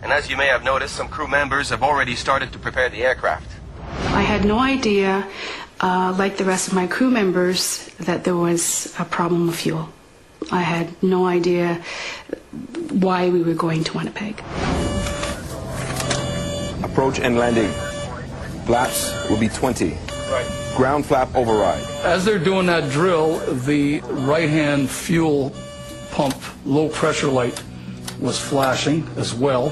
And as you may have noticed, some crew members have already started to prepare the aircraft. I had no idea, like the rest of my crew members, that there was a problem with fuel. I had no idea why we were going to Winnipeg. Approach and landing. Flaps will be 20. Right. Ground flap override. As they're doing that drill, the right-hand fuel pump low pressure light was flashing as well,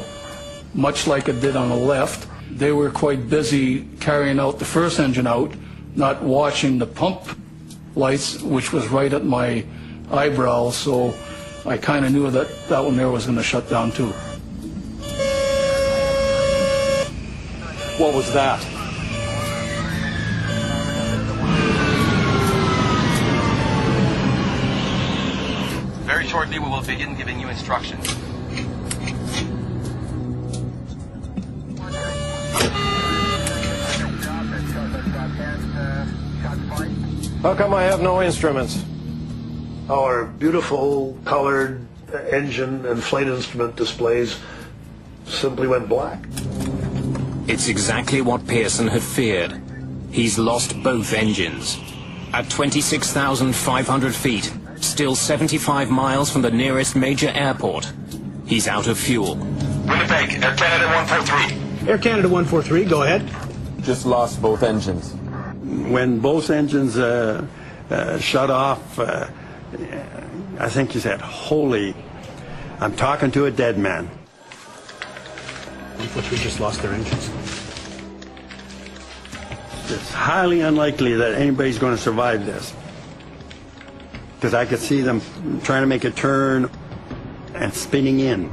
much like it did on the left. They were quite busy carrying out the first engine out, not watching the pump lights, which was right at my eyebrow, so I kind of knew that that one there was going to shut down too. What was that? Very shortly we will begin giving you instructions. How come I have no instruments? Our beautiful colored engine and flight instrument displays simply went black. It's exactly what Pearson had feared. He's lost both engines. At 26,500 feet, still 75 miles from the nearest major airport, he's out of fuel. Winnipeg, Air Canada 143. Air Canada 143, go ahead. Just lost both engines. When both engines shut off, I think he said, "Holy, I'm talking to a dead man." 143 just lost their engines. It's highly unlikely that anybody's going to survive this. Because I could see them trying to make a turn and spinning in.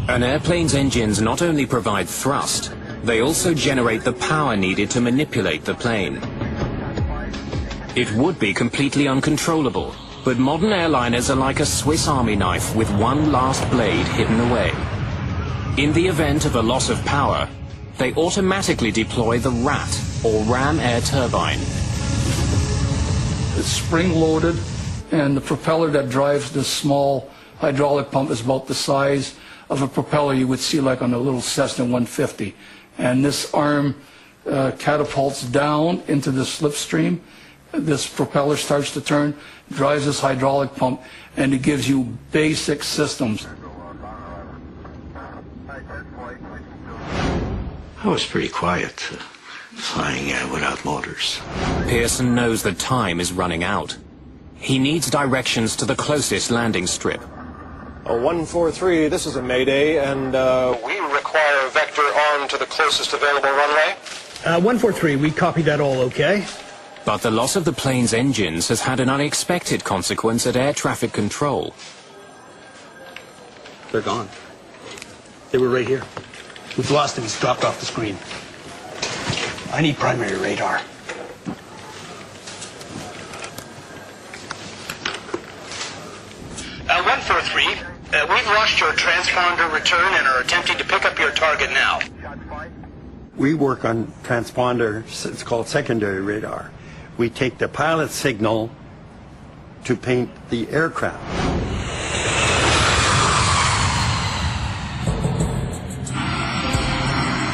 An airplane's engines not only provide thrust, they also generate the power needed to manipulate the plane. It would be completely uncontrollable, but modern airliners are like a Swiss Army knife with one last blade hidden away. In the event of a loss of power, they automatically deploy the RAT, or ram air turbine. It's spring-loaded, and the propeller that drives this small hydraulic pump is about the size of a propeller you would see like on a little Cessna 150. And this arm catapults down into the slipstream. This propeller starts to turn, drives this hydraulic pump, and it gives you basic systems. I was pretty quiet, flying without motors. Pearson knows that time is running out. He needs directions to the closest landing strip. 143, this is a Mayday, and we require vector on to the closest available runway. 143, we copy that all okay. But the loss of the plane's engines has had an unexpected consequence at air traffic control. They're gone. They were right here. We've lost him. He's dropped off the screen. I need primary radar. 143, we've lost your transponder return and are attempting to pick up your target now. We work on transponder, it's called secondary radar. We take the pilot signal to paint the aircraft.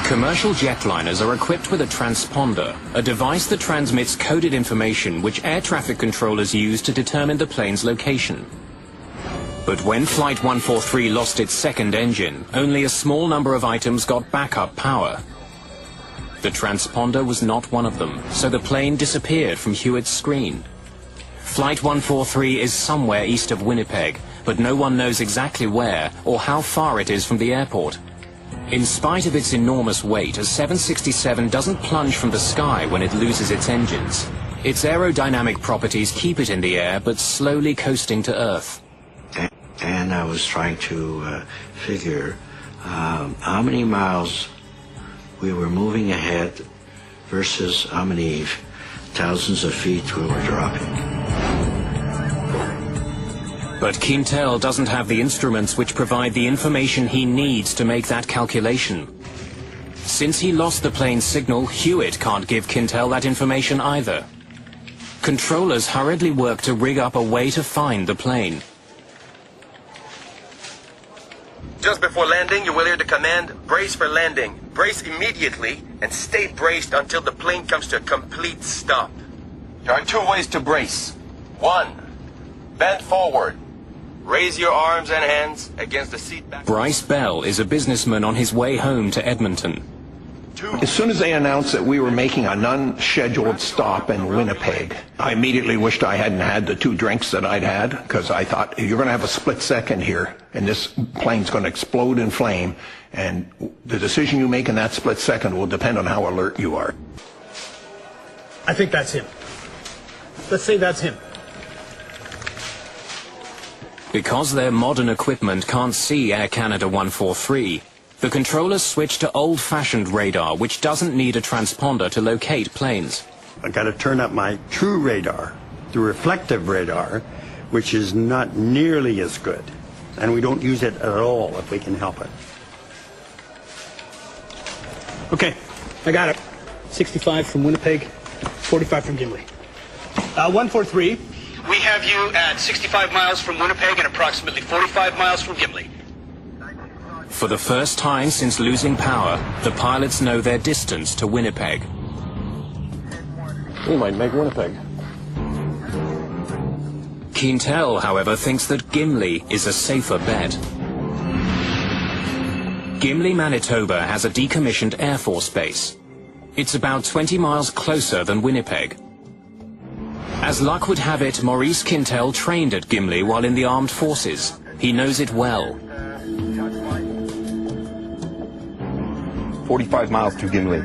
Commercial jetliners are equipped with a transponder, a device that transmits coded information which air traffic controllers use to determine the plane's location. But when Flight 143 lost its second engine, only a small number of items got backup power. The transponder was not one of them, so the plane disappeared from Hewitt's screen. Flight 143 is somewhere east of Winnipeg, but no one knows exactly where or how far it is from the airport. In spite of its enormous weight, a 767 doesn't plunge from the sky when it loses its engines. Its aerodynamic properties keep it in the air, but slowly coasting to Earth. And I was trying to figure how many miles we were moving ahead versus how many thousands of feet we were dropping. But Quintel doesn't have the instruments which provide the information he needs to make that calculation. Since he lost the plane's signal, Hewitt can't give Quintel that information either. Controllers hurriedly work to rig up a way to find the plane. Just before landing, you will hear the command, brace for landing. Brace immediately and stay braced until the plane comes to a complete stop. There are 2 ways to brace. 1, bend forward. Raise your arms and hands against the seat back. Bryce Bell is a businessman on his way home to Edmonton. As soon as they announced that we were making an unscheduled stop in Winnipeg, I immediately wished I hadn't had the 2 drinks that I'd had, because I thought, you're going to have a split second here, and this plane's going to explode in flame, and the decision you make in that split second will depend on how alert you are. I think that's him. Let's say that's him. Because their modern equipment can't see Air Canada 143, the controllers switch to old-fashioned radar, which doesn't need a transponder to locate planes. I got to turn up my true radar, the reflective radar, which is not nearly as good. And we don't use it at all if we can help it. Okay, I got it. 65 from Winnipeg, 45 from Gimli. 143. We have you at 65 miles from Winnipeg and approximately 45 miles from Gimli. For the first time since losing power, the pilots know their distance to Winnipeg. We might make Winnipeg. Quintel, however, thinks that Gimli is a safer bet. Gimli, Manitoba has a decommissioned Air Force base. It's about 20 miles closer than Winnipeg. As luck would have it, Maurice Quintel trained at Gimli while in the armed forces. He knows it well. 45 miles to Gimli.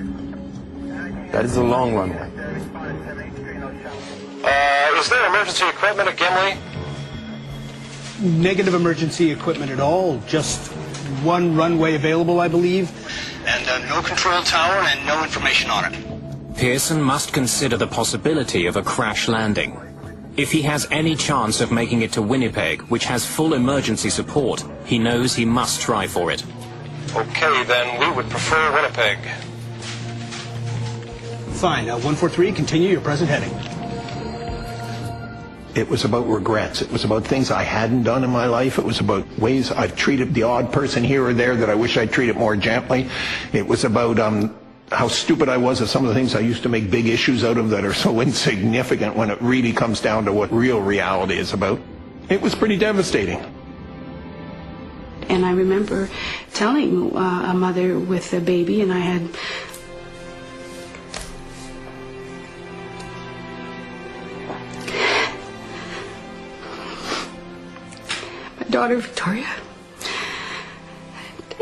That is a long runway. Is there emergency equipment at Gimli? Negative emergency equipment at all. Just 1 runway available, I believe. And no control tower and no information on it. Pearson must consider the possibility of a crash landing. If he has any chance of making it to Winnipeg, which has full emergency support, he knows he must try for it. Okay, then we would prefer Winnipeg. Fine. 143, continue your present heading. It was about regrets. It was about things I hadn't done in my life. It was about ways I've treated the odd person here or there that I wish I'd treated more gently. It was about how stupid I was at some of the things I used to make big issues out of that are so insignificant when it really comes down to what real reality is about. It was pretty devastating. And I remember telling a mother with a baby, and I had my daughter Victoria,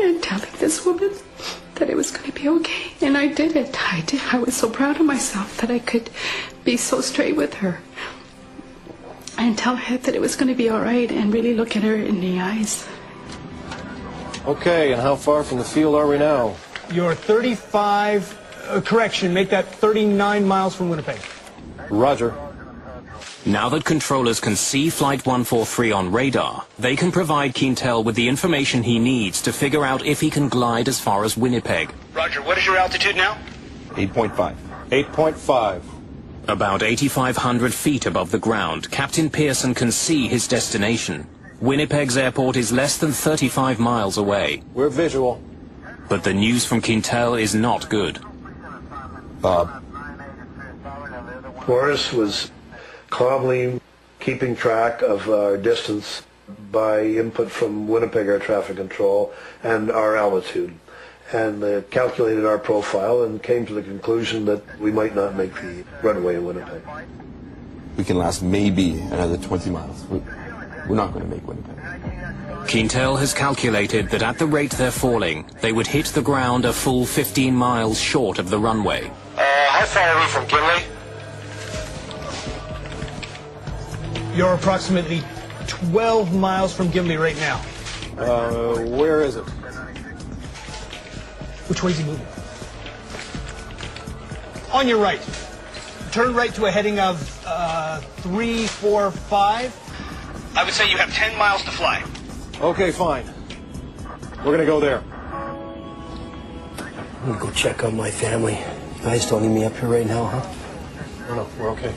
and telling this woman that it was going to be okay. And I did it. I did. I was so proud of myself that I could be so straight with her and tell her that it was going to be all right and really look at her in the eyes. Okay, and how far from the field are we now? You're 35, correction, make that 39 miles from Winnipeg. Roger. Now that controllers can see Flight 143 on radar, they can provide Quintel with the information he needs to figure out if he can glide as far as Winnipeg. Roger, what is your altitude now? 8.5. 8.5. About 8,500 feet above the ground, Captain Pearson can see his destination. Winnipeg's airport is less than 35 miles away. We're visual. But the news from Quintel is not good. Morris was calmly keeping track of our distance by input from Winnipeg Air Traffic Control and our altitude, and calculated our profile and came to the conclusion that we might not make the runway in Winnipeg. We can last maybe another 20 miles. We're not going to make Winnipeg. Quintel has calculated that at the rate they're falling, they would hit the ground a full 15 miles short of the runway. How far are we from Gimli? You're approximately 12 miles from Gimli right now. Where is it? Which way is he moving? On your right. Turn right to a heading of 345. I would say you have 10 miles to fly. Okay, fine. We're gonna go there. I'm gonna go check on my family. You guys don't need me up here right now, huh? No, we're okay.